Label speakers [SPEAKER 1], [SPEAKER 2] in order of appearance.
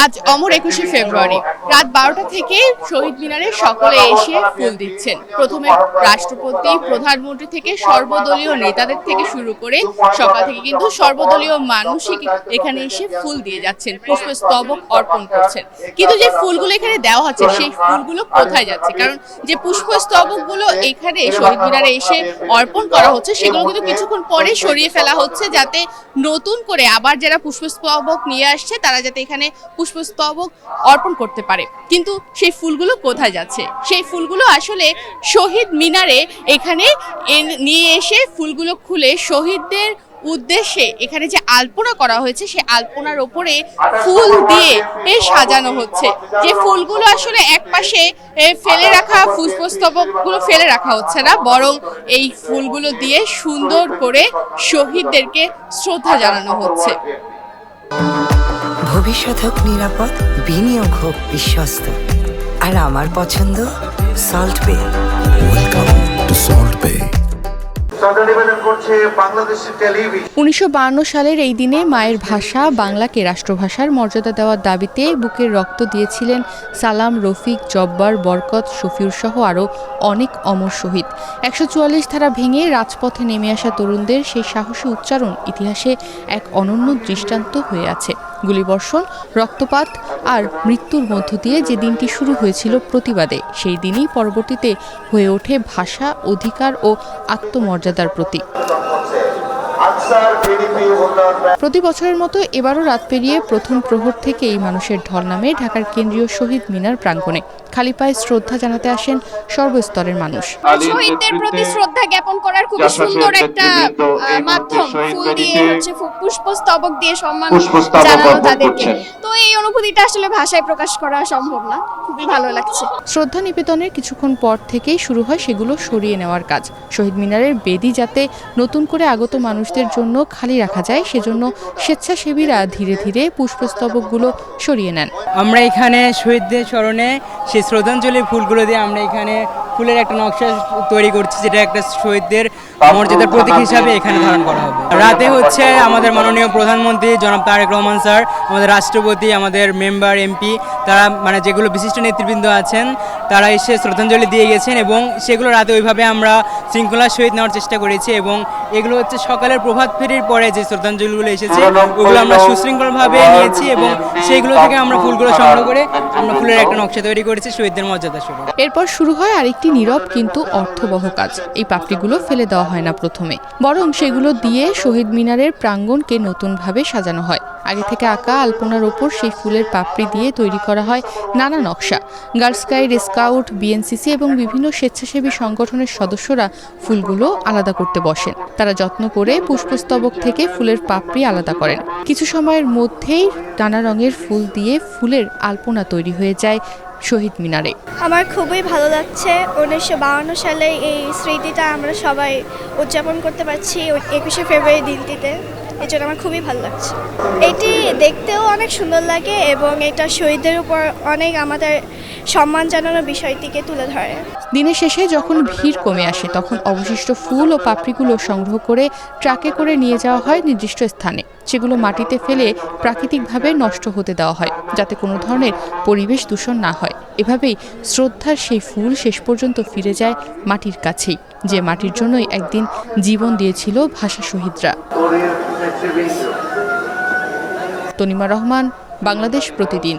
[SPEAKER 1] আজ অমর ২১শে ফেব্রুয়ারি রাত ১২টা থেকে শহীদ মিনারে সকলে এসে ফুল দিচ্ছেন। প্রথমে রাষ্ট্রপতি, প্রধানমন্ত্রী থেকে সর্বদলীয় নেতাদের থেকে শুরু করে সকাল থেকে কিন্তু সর্বদলীয় মানুষই এখানে এসে ফুল দিয়ে যাচ্ছেন, পুষ্পস্তবক অর্পণ করছেন। কিন্তু যে ফুলগুলো এখানে দেওয়া হচ্ছে সেই ফুলগুলো কোথায় যাচ্ছে? কারণ যে পুষ্পস্তবকগুলো এখানে শহীদ মিনারে এসে অর্পণ করা হচ্ছে সেগুলো কিন্তু কিছুক্ষণ পরে সরিয়ে ফেলা হচ্ছে, যাতে নতুন করে আবার যারা পুষ্পস্তবক নিয়ে আসছে তারা যাতে এখানে পুষ্পস্তবক অর্পণ করতে পারে। কিন্তু সেই ফুলগুলো কোথায় যাচ্ছে? সেই ফুলগুলো আসলে শহীদ মিনারে এখানে নিয়ে এসে ফুলগুলো খুলে শহীদদের উদ্দেশ্যে এখানে যে আলপনা করা হয়েছে সেই আলপনার ওপরে ফুল দিয়ে সাজানো হচ্ছে। যে ফুলগুলো আসলে একপাশে ফেলে রাখা পুষ্পস্তবকগুলো ফেলে রাখা হচ্ছে না, বরং এই ফুলগুলো দিয়ে সুন্দর করে শহীদদেরকে শ্রদ্ধা জানানো হচ্ছে।
[SPEAKER 2] ভবিষ্যৎ হোক নিরাপদ, বিনিয়োগ হোক বিশ্বস্ত, আর আমার পছন্দ সল্ট বে।
[SPEAKER 3] ওয়েলকাম টু সল্ট বে।
[SPEAKER 1] ১৯৫২ সালের এই দিনে মায়ের ভাষা বাংলাকে রাষ্ট্রভাষার মর্যাদা দেওয়ার দাবিতে বুকের রক্ত দিয়েছিলেন সালাম, রফিক, জব্বার, বরকত, শফিউর সহ আরও অনেক অমর শহীদ। ১৪৪ ধারা ভেঙে রাজপথে নেমে আসা তরুণদের সেই সাহসী উচ্চারণ ইতিহাসে এক অনন্য দৃষ্টান্ত হয়ে আছে। গুলিবর্ষণ, রক্তপাত আর মৃত্যুর মধ্য দিয়ে যে দিনটি শুরু হয়েছিল প্রতিবাদে, সেই দিনই পরবর্তীতে হয়ে ওঠে ভাষা, অধিকার ও আত্মমর্যাদার প্রতীক। প্রতি বছরের মতো এবারও রাত পেরিয়ে প্রথম প্রহর থেকেই মানুষের ঢল নামে ঢাকার কেন্দ্রীয় শহীদ মিনার প্রাঙ্গণে। খালি পায়ে শ্রদ্ধা জানাতে আসেন সর্বস্তরের মানুষ।
[SPEAKER 4] শহীদদের প্রতি শ্রদ্ধা জ্ঞাপন করার খুব সুন্দর একটা মাধ্যম, ফুল দিয়ে পুষ্পস্তবক দিয়ে সম্মান জানানো তাদেরকে। তো এই অনুভূতিটা আসলে ভাষায় প্রকাশ করা সম্ভব না, খুবই ভালো লাগছে।
[SPEAKER 1] শ্রদ্ধা নিবেদনের কিছুক্ষণ পর থেকেই শুরু হয় সেগুলো সরিয়ে নেওয়ার কাজ। শহীদ মিনারের বেদি যাতে নতুন করে আগত মানুষদের জন্য খালি রাখা যায়, সেজন্য স্বেচ্ছাসেবীরা ধীরে ধীরে পুষ্পস্তবকগুলো সরিয়ে নেন।
[SPEAKER 5] আমরা এখানে শহীদদের স্মরণে সেই শ্রদ্ধাঞ্জলি ফুলগুলো দিয়ে আমরা এখানে ফুলের একটা নকশা তৈরি করছি, যেটা একটা শহীদদের মর্যাদার প্রতীক হিসাবে এখানে ধারণ করা হবে। রাতে হচ্ছে আমাদের মাননীয় প্রধানমন্ত্রী জনাব তারেক রহমান স্যার, আমাদের রাষ্ট্রপতি, আমাদের মেম্বার, এমপি, তারা মানে যেগুলো বিশিষ্ট নেতৃবৃন্দ আছেন তারা এসে শ্রদ্ধাঞ্জলি দিয়ে গেছেন, এবং সেগুলো রাতে ওইভাবে আমরা শৃঙ্খলার সহিত নেওয়ার চেষ্টা করেছি। এবং এগুলো হচ্ছে সকালের প্রভাত ফেরির পরে যে শ্রদ্ধাঞ্জলিগুলো এসেছে ওগুলো আমরা সুশৃঙ্খলভাবে নিয়েছি, এবং সেইগুলো থেকে আমরা ফুলগুলো সংগ্রহ করে আমরা ফুলের একটা নকশা তৈরি করেছি শহীদদের মর্যাদা স্বরূপ।
[SPEAKER 1] এরপর শুরু হয় আরেকটি নীরব কিন্তু অর্থবহ কাজ। এই পাপড়িগুলো ফেলে দেওয়া হয় না প্রথমে, বরং সেগুলো দিয়ে শহীদ মিনারের প্রাঙ্গণকে নতুনভাবে সাজানো হয়। আগে থেকে আঁকা আলপনার ওপর সেই ফুলের পাপড়ি দিয়ে তৈরি করা হয় নানা নকশা। গার্লস গাইড, স্কাউট, বিএনসিসি এবং বিভিন্ন স্বেচ্ছাসেবী সংগঠনের সদস্যরা ফুলগুলো আলাদা করতে বসেন। তারা যত্ন করে পুষ্পস্তবক থেকে ফুলের পাপড়ি আলাদা করেন। কিছু সময়ের মধ্যেই নানা রঙের ফুল দিয়ে ফুলের আলপনা তৈরি হয়ে যায় শহীদ মিনারে।
[SPEAKER 4] আমার খুবই ভালো লাগছে ১৯৫২ সালে এই স্মৃতিটা আমরা সবাই উদযাপন করতে পারছি ২১শে ফেব্রুয়ারি দিনটিতে। এই জন্য আমার খুবই ভালো লাগছে। এটি দেখতেও অনেক সুন্দর লাগে এবং এটা শহীদদের উপর অনেক আমাদের সম্মান জানানোর বিষয়টিকে তুলে ধরে।
[SPEAKER 1] দিনের শেষে যখন ভিড় কমে আসে তখন অবশিষ্ট ফুল ও পাপড়িগুলো সংগ্রহ করে ট্রাকে করে নিয়ে যাওয়া হয় নির্দিষ্ট স্থানে। সেগুলো মাটিতে ফেলে প্রাকৃতিকভাবে নষ্ট হতে দেওয়া হয়, যাতে কোনো ধরনের পরিবেশ দূষণ না হয়। এভাবেই শ্রদ্ধার সেই ফুল শেষ পর্যন্ত ফিরে যায় মাটির কাছেই, যে মাটির জন্যই একদিন জীবন দিয়েছিল ভাষা শহীদরা। তনিমা রহমান, বাংলাদেশ প্রতিদিন।